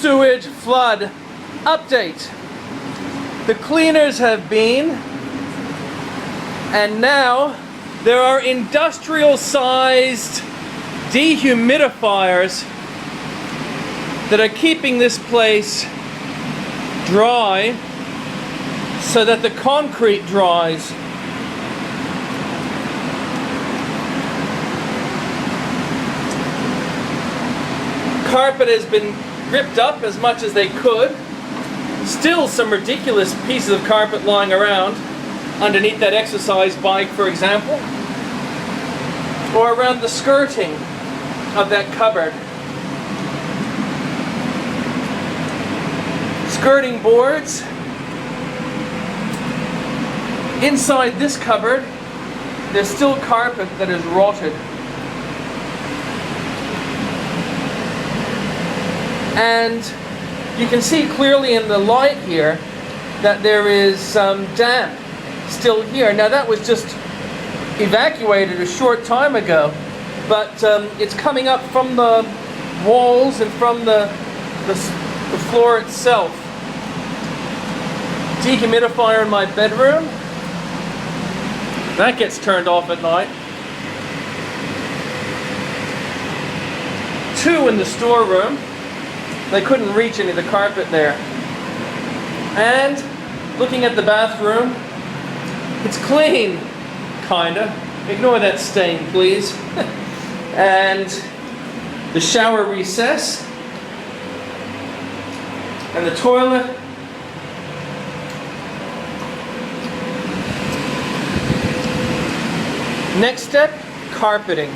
sewage flood update. The cleaners have been, and now there are industrial-sized dehumidifiers that are keeping this place dry so that the concrete dries. Carpet has been ripped up as much as they could. Still some ridiculous pieces of carpet lying around underneath that exercise bike, for example, or around the skirting of that cupboard. Skirting boards. Inside this cupboard, there's still carpet that is rotted. And you can see clearly in the light here that there is some damp still here. Now that was just evacuated a short time ago, but it's coming up from the walls and from the floor itself. Dehumidifier in my bedroom. That gets turned off at night. 2 in the storeroom. They couldn't reach any of the carpet there. And looking at the bathroom, it's clean, kinda. Ignore that stain, please. And the shower recess. And the toilet. Next step, carpeting.